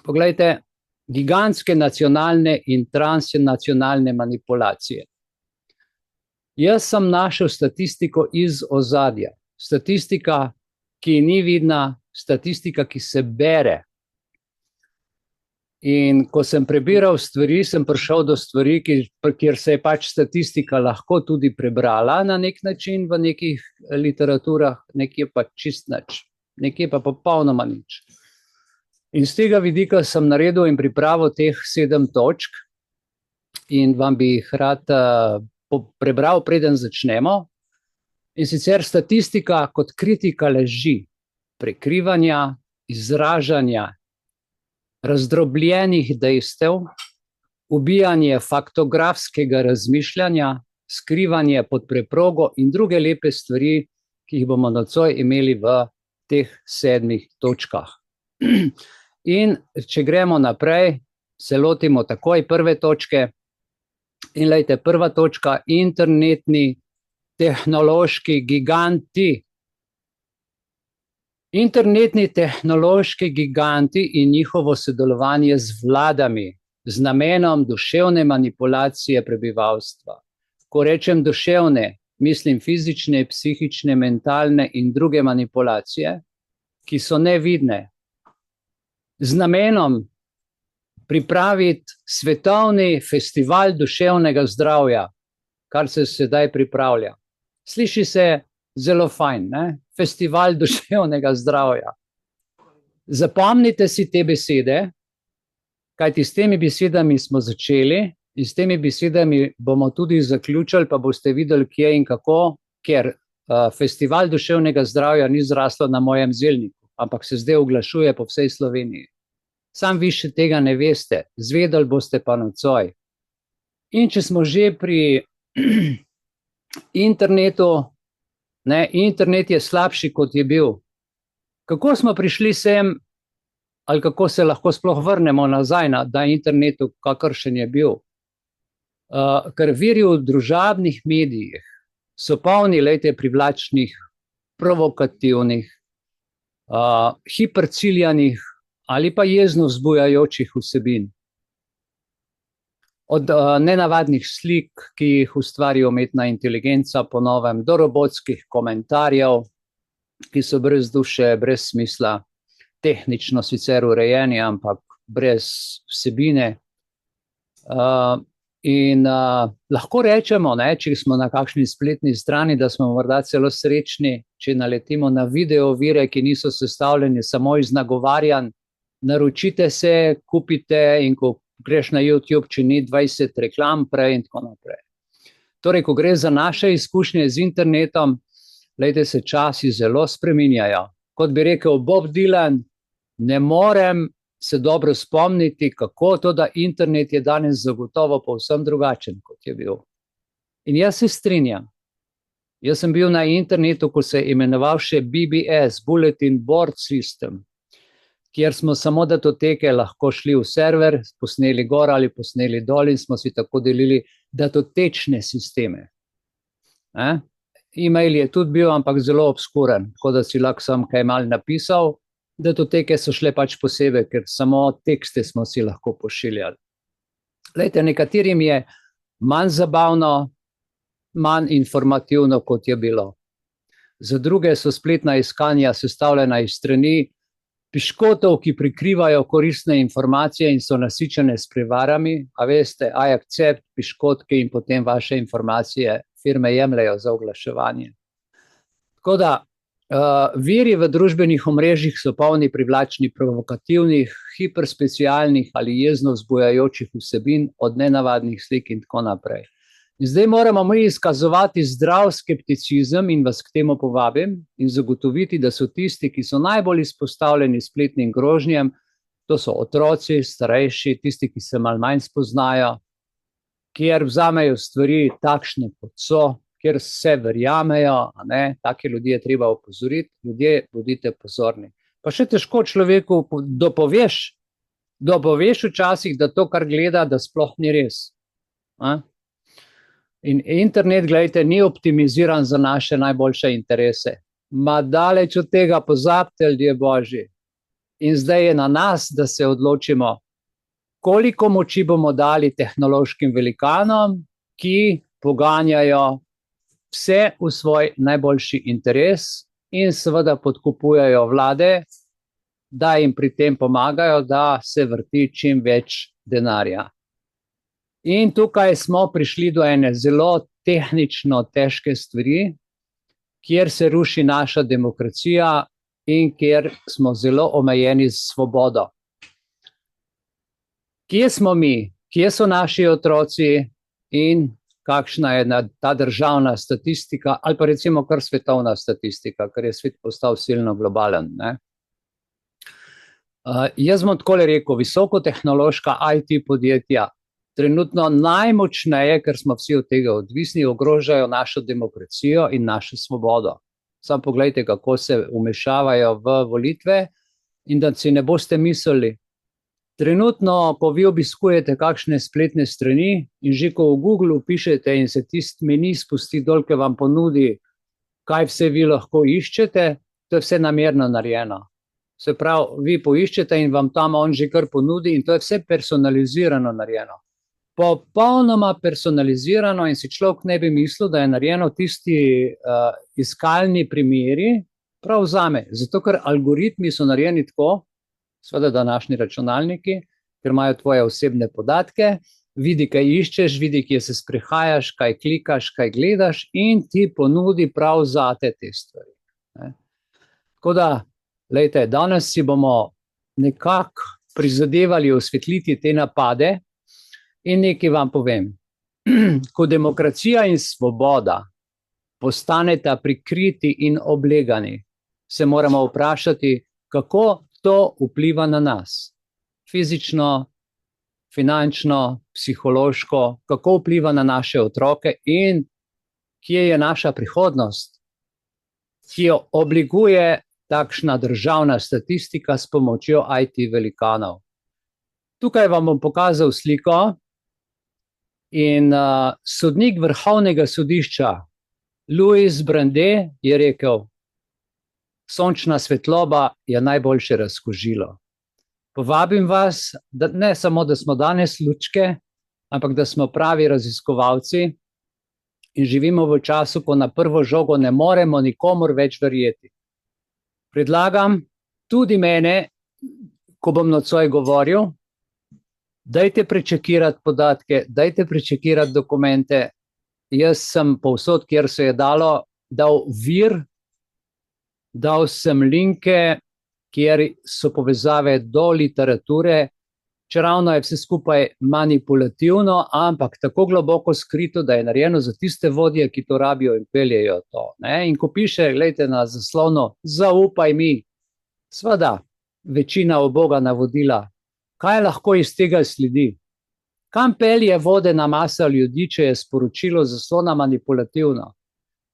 Poglejte, gigantske nacionalne in transnacionalne manipulacije. Jaz sem našel statistiko iz ozadja. Statistika, ki ni vidna, statistika, ki se bere. In ko sem prebiral stvari, sem prišel do stvari, kjer se je pač statistika lahko tudi prebrala na nek način v nekih literaturah, nekje pa čist nič, nekje pa popolnoma nič. In z tega vidika sem naredil in pripravil teh 7 točk in vam bi jih rad prebral, preden začnemo. In sicer statistika kot kritika laži, prekrivanja, izražanja, razdrobljenih dejstev, ubijanje faktografskega razmišljanja, skrivanje pod preprogo in druge lepe stvari, ki jih bomo nocoj imeli v teh 7 točkah. In če gremo naprej, se lotimo takoj prve točke. In lejte, prva točka, internetni tehnološki giganti. Internetni tehnološki giganti in njihovo sodelovanje z vladami, z namenom duševne manipulacije prebivalstva. Ko rečem duševne, mislim fizične, psihične, mentalne in druge manipulacije, ki so nevidne. Z namenom pripraviti svetovni festival duševnega zdravja, kar se sedaj pripravlja. Sliši se zelo fajn, ne? Festival duševnega zdravja. Zapomnite si te besede, kajti s temi besedami smo začeli in s temi besedami bomo tudi zaključili, pa boste videli, kje in kako, ker festival duševnega zdravja ni zraslo na mojem zelniku, ampak se zdaj oglašuje po vsej Sloveniji. Sam vi še tega ne veste, zvedeli boste pa nocoj. In če smo že pri internetu, ne, internet je slabši, kot je bil. Kako smo prišli sem, ali kako se lahko sploh vrnemo nazaj na internetu, kakršen je bil? Ker viri v družabnih medijih so polni, lejte, privlačnih, provokativnih, hiperciljanih ali pa jezno vzbujajočih vsebin. Od nenavadnih slik, ki jih ustvari umetna inteligenca po novem, do robotskih komentarjev, ki so brez duše, brez smisla, tehnično sicer urejeni, ampak brez vsebine. Lahko rečemo, ne, če smo na kakšni spletni strani, da smo morda celo srečni, če naletimo na video vire, ki niso sestavljeni samo iz nagovarjanj. Naročite se, kupite in ko greš na YouTube, če ni 20 reklam prej in tako naprej. Torej, ko gre za naše izkušnje z internetom, lejte, se časi zelo spreminjajo. Kot bi rekel Bob Dylan, ne morem se dobro spomniti, kako to, da internet je danes zagotovo povsem drugačen, kot je bil. In jaz se strinjam. Jaz sem bil na internetu, ko se je imenoval še BBS, Bulletin Board System, kjer smo samo datoteke lahko šli v server, posneli gor ali posneli dol in smo si tako delili datotečne sisteme. E-mail je tudi bil, ampak zelo obskuren, tako da si lahko sam kaj malo napisal. Datoteke so šle pač posebej, ker samo tekste smo si lahko pošiljali. Lejte, nekaterim je manj zabavno, manj informativno, kot je bilo. Za druge so spletna iskanja sestavljena iz strani piškotov, ki prikrivajo koristne informacije in so nasičene s prevarami, a veste, I accept piškotke in potem vaše informacije firme jemljajo za oglaševanje. Tako da, viri v družbenih omrežjih so polni privlačnih, provokativnih, hiperspecialnih ali jezno vzbujajočih vsebin, od nenavadnih slik in tako naprej. In zdaj moramo mi izkazovati zdrav skepticizem in vas k temu povabim in zagotoviti, da so tisti, ki so najbolj izpostavljeni spletnim grožnjem, to so otroci, starejši, tisti, ki se malo manj spoznajo, kjer vzamejo stvari takšne, kot so, kjer se verjamejo, take ljudi je treba opozoriti, ljudje, bodite pozorni. Pa še težko človeku dopoveš včasih, da to, kar gleda, da sploh ni res. In internet, gledajte, ni optimiziran za naše najboljše interese. Ma daleč od tega, pozabite, ljudje božji. In zdaj je na nas, da se odločimo, koliko moči bomo dali tehnološkim velikanom, ki poganjajo vse v svoj najboljši interes in seveda podkupujejo vlade, da jim pri tem pomagajo, da se vrti čim več denarja. In tukaj smo prišli do ene zelo tehnično težke stvari, kjer se ruši naša demokracija in kjer smo zelo omejeni s svobodo. Kje smo mi, kje so naši otroci in kakšna je ta državna statistika ali pa recimo kar svetovna statistika, ker je svet postal silno globalen, ne? Jaz bom takole rekel, visokotehnološka IT podjetja trenutno najmočneje, ker smo vsi od tega odvisni, ogrožajo našo demokracijo in našo svobodo. Samo poglejte, kako se vmešavajo v volitve in da si ne boste mislili. Trenutno, ko vi obiskujete kakšne spletne strani in že ko v Google pišete in se tisti meni spusti dol, ki vam ponudi, kaj vse vi lahko iščete, to je vse namerno narejeno. Se pravi, vi poiščete in vam tam on že kar ponudi in to je vse personalizirano narejeno. Popolnoma personalizirano in si človek ne bi mislil, da je narejeno tisti iskalni primeri prav zame. Zato, ker algoritmi so narejeni tako, seveda današnji računalniki, ker imajo tvoje osebne podatke, vidi, kaj iščeš, vidi, kje se sprehajaš, kaj klikaš, kaj gledaš in ti ponudi prav zate te stvari. Tako da, glejte, danes si bomo nekako prizadevali osvetliti te napade in nekaj vam povem. Ko demokracija in svoboda postaneta prikriti in oblegani, se moramo vprašati, kako to vpliva na nas. Fizično, finančno, psihološko, kako vpliva na naše otroke in kje je naša prihodnost, ki jo obliguje takšna državna statistika s pomočjo IT velikanov. Tukaj vam bom pokazal sliko in sodnik Vrhovnega sodišča Louis Brandet je rekel, sončna svetloba je najboljše razkužilo. Povabim vas, da ne samo, da smo danes lučke, ampak da smo pravi raziskovalci in živimo v času, ko na prvo žogo ne moremo nikomur več verjeti. Predlagam tudi mene, ko bom nocoj govoril, dajte prečekirati podatke, dajte prečekirati dokumente. Jaz sem povsod, kjer se je dalo, dal vir, dal sem linke, kjer so povezave do literature, čeravno je vse skupaj manipulativno, ampak tako globoko skrito, da je narejeno za tiste vodje, ki to rabijo in peljejo to. In ko piše, gledajte na zaslonu, zaupaj mi, seveda, večina uboga navodila, kaj lahko iz tega sledi? Kam pelje vodena masa ljudi, če je sporočilo zaslona manipulativno?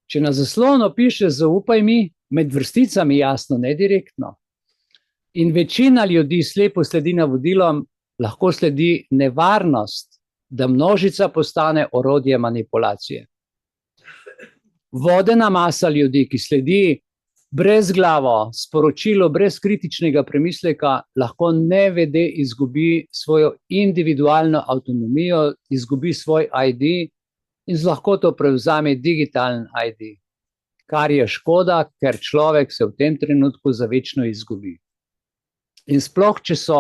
Če na zaslonu piše zaupaj mi, med vrsticami jasno, ne direktno. In večina ljudi slepo sledi navodilom, lahko sledi nevarnost, da množica postane orodje manipulacije. Vodena masa ljudi, ki sledi brezglavo, sporočilo brez kritičnega premisleka, lahko nevede izgubi svojo individualno avtonomijo, izgubi svoj ID in z lahkoto prevzame digitalen ID, kar je škoda, ker človek se v tem trenutku za večno izgubi. In sploh, če so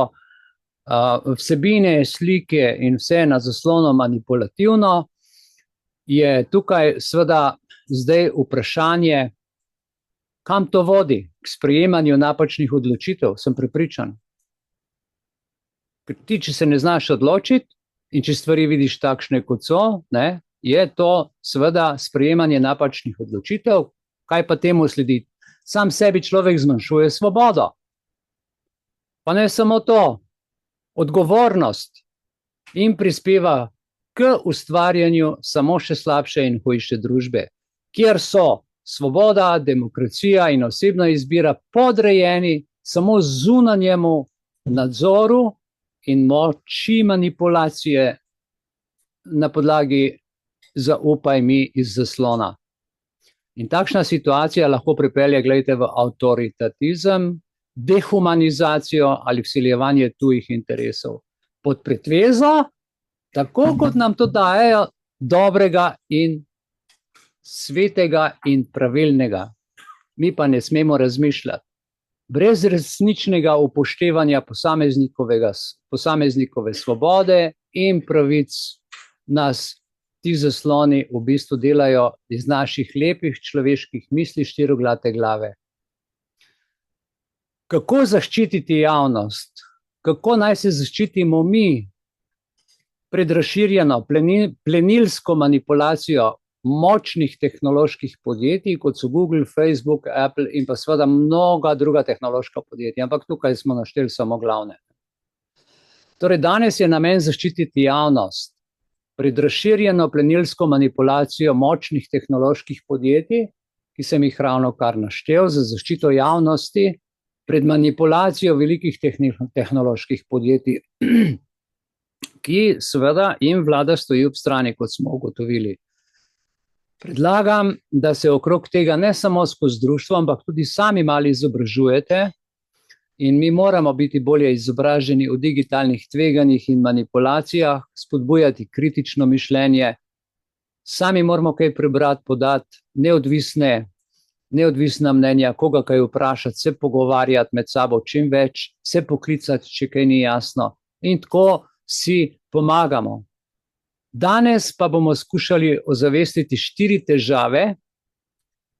vsebine, slike in vse na zaslonu manipulativno, je tukaj seveda zdaj vprašanje, kam to vodi? K sprejemanju napačnih odločitev, sem prepričan. Ker ti, če se ne znaš odločiti in če stvari vidiš takšne, kot so, je to seveda sprejemanje napačnih odločitev. Kaj pa temu sledi? Sam sebi človek zmanjšuje svobodo. Pa ne samo to, odgovornost in prispeva k ustvarjanju samo še slabše in hujše družbe, kjer so svoboda, demokracija in osebna izbira podrejeni samo zunanjemu nadzoru in moči manipulacije na podlagi zaupaj mi iz zaslona. In takšna situacija lahko pripelje, gledajte, v avtoritatizem, dehumanizacijo ali vsiljevanje tujih interesov. Pod pretvezo, tako kot nam to dajejo, dobrega in svetega in pravilnega. Mi pa ne smemo razmišljati. Brez resničnega upoštevanja posameznikove svobode in pravic nas ti zasloni v bistvu delajo iz naših lepih človeških misli štiriglave glave. Kako zaščititi javnost? Kako naj se zaščitimo mi pred razširjeno plenilsko manipulacijo močnih tehnoloških podjetij, kot so Google, Facebook, Apple in pa seveda mnoga druga tehnološka podjetja, ampak tukaj smo našteli samo glavne. Torej, danes je namen zaščititi javnost pred razširjeno plenilsko manipulacijo močnih tehnoloških podjetij, ki sem jih ravnokar naštel, za zaščito javnosti pred manipulacijo velikih tehnoloških podjetij, ki seveda jim vlada stoji ob strani, kot smo ugotovili. Predlagam, da se okrog tega ne samo skozi društvo, ampak tudi sami malo izobražujete in mi moramo biti bolje izobraženi o digitalnih tveganjih in manipulacijah, spodbujati kritično mišljenje, sami moramo kaj prebrati, podati neodvisna mnenja, koga kaj vprašati, se pogovarjati med sabo čim več, se poklicati, če kaj ni jasno, in tako si pomagamo. Danes pa bomo skušali ozavestiti 4 težave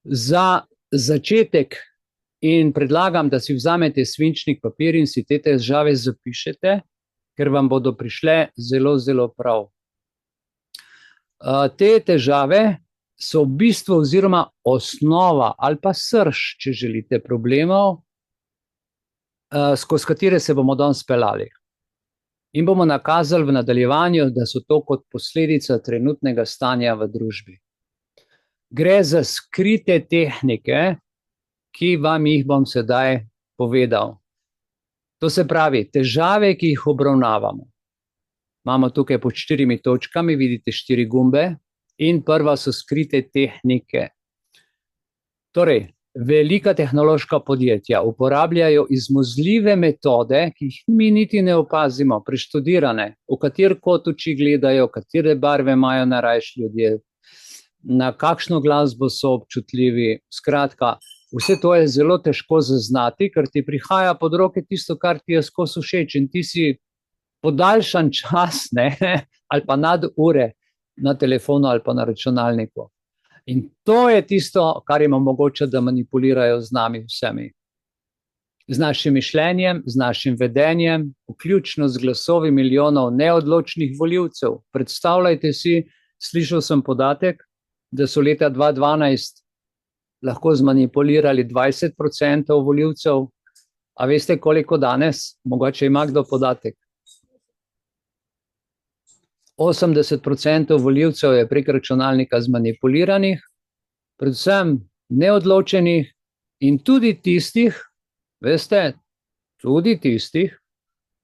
za začetek in predlagam, da si vzamete svinčnik papir in si te težave zapišete, ker vam bodo prišle zelo, zelo prav. Te težave so v bistvu oziroma osnova ali pa srž, če želite, problemov, skozi katere se bomo danes peljali. In bomo nakazali v nadaljevanju, da so to kot posledica trenutnega stanja v družbi. Gre za skrite tehnike, ki vam jih bom sedaj povedal. To se pravi, težave, ki jih obravnavamo. Imamo tukaj pod 4 točkami, vidite 4 gumbe, in prva so skrite tehnike. Torej, velika tehnološka podjetja uporabljajo izmuzljive metode, ki jih mi niti ne opazimo, preštudirane, v kateri kot oči gledajo, katere barve imajo najrajši ljudje, na kakšno glasbo so občutljivi. Skratka, vse to je zelo težko zaznati, ker ti prihaja pod roke tisto, kar ti je skozi všeč in ti si podaljšan čas, ali pa nad ure na telefonu ali pa na računalniku. In to je tisto, kar jim omogoča, da manipulirajo z nami vsemi. Z našim mišljenjem, z našim vedenjem, vključno z glasovi milijonov neodločnih volivcev. Predstavljajte si, slišal sem podatek, da so leta 2012 lahko zmanipulirali 20% volivcev. A veste, koliko danes? Mogoče ima kdo podatek. 80% volivcev je prek računalnika zmanipuliranih, predvsem neodločenih in tudi tistih, veste, tudi tistih,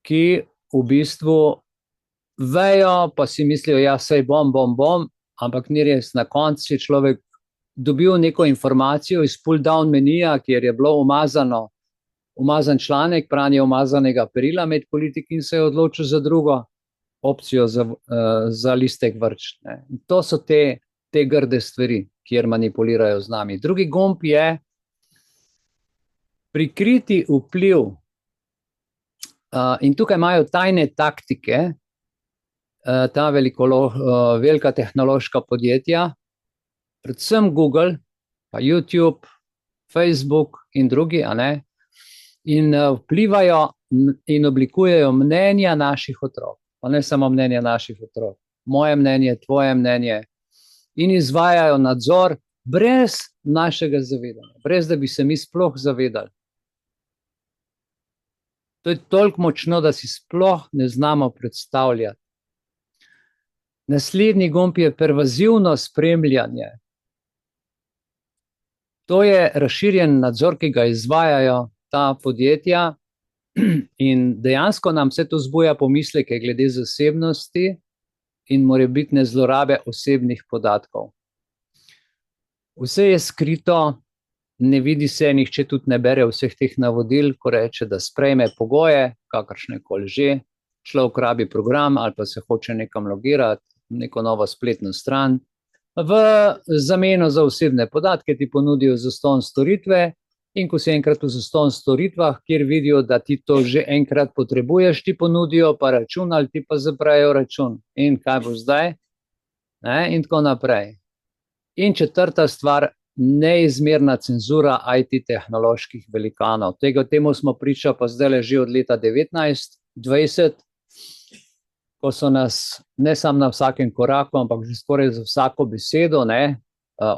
ki v bistvu vejo, pa si mislijo, ja, sej bom, ampak ni res, na koncu je človek dobil neko informacijo iz pull-down menija, kjer je bilo umazan članek, pranje umazanega perila med politiki in se je odločil za drugo opcijo za listek vrč. To so te grde stvari, kjer manipulirajo z nami. Drugi gumb je prikriti vpliv. In tukaj imajo tajne taktike, ta velika tehnološka podjetja, predvsem Google, pa YouTube, Facebook in drugi, in vplivajo in oblikujejo mnenja naših otrok. Pa ne samo mnenje naših otrok, moje mnenje, tvoje mnenje, in izvajajo nadzor brez našega zavedanja, brez da bi se mi sploh zavedali. To je toliko močno, da si sploh ne znamo predstavljati. Naslednji gumb je pervazivno spremljanje. To je razširjen nadzor, ki ga izvajajo ta podjetja, in dejansko nam vse to zbuja pomisleke glede zasebnosti in morebitne zlorabe osebnih podatkov. Vse je skrito, ne vidi se, nihče tudi ne bere vseh teh navodil, ko reče, da sprejme pogoje, kakršne koli že, človek rabi program ali pa se hoče nekam logirati, neko novo spletno stran, v zameno za osebne podatke ti ponudijo zastonj storitve in ko si enkrat v zastonj storitvah, kjer vidijo, da ti to že enkrat potrebuješ, ti ponudijo pa račun ali ti pa zaprejo račun. In kaj bo zdaj? In tako naprej. In četrta stvar, neizmerna cenzura IT tehnoloških velikanov. Temu smo priča pa zdaj že od leta 1920, ko so nas ne samo na vsakem koraku, ampak že skoraj za vsako besedo,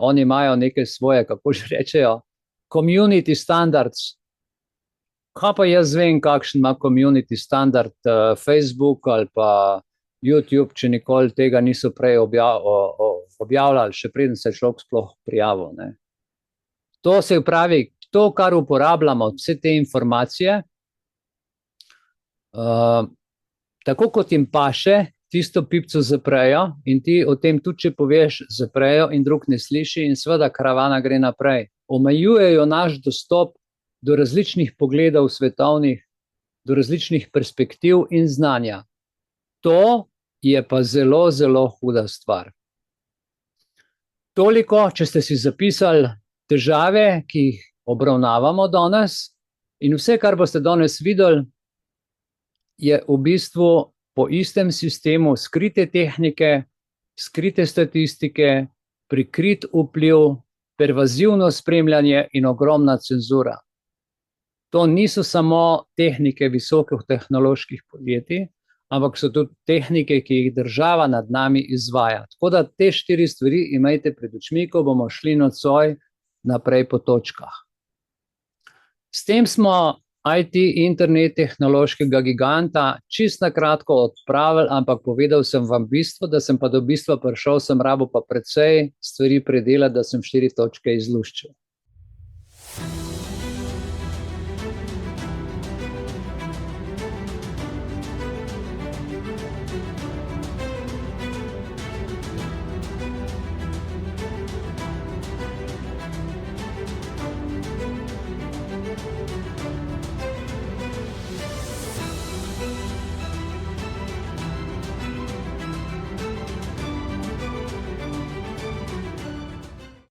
oni imajo neke svoje, kako že rečejo, community standards. Kaj pa jaz vem, kakšen ima community standard Facebook ali pa YouTube, če nikoli tega niso prej objavljali, še preden se človek sploh prijavil. To se pravi, to, kar uporabljamo, vse te informacije, tako kot jim paše, tisto pipco zaprejo in ti o tem tudi, če poveš, zaprejo in drug ne sliši in seveda karavana gre naprej. Omejujejo naš dostop do različnih pogledov svetovnih, do različnih perspektiv in znanja. To je pa zelo, zelo huda stvar. Toliko, če ste si zapisali težave, ki jih obravnavamo danes, in vse, kar boste danes videli, je v bistvu po istem sistemu skrite tehnike, skrite statistike, prikrit vpliv, pervazivno spremljanje in ogromna cenzura. To niso samo tehnike visokih tehnoloških podjetij, ampak so tudi tehnike, ki jih država nad nami izvaja. Tako da te 4 stvari imejte pred očmi, ko bomo šli nocoj naprej po točkah. S tem smo IT internet tehnološkega giganta čist na kratko odpravili, ampak povedal sem vam bistvo, da sem pa do bistva prišel, sem rabil pa precej stvari predelati, da sem 4 točke izluščil.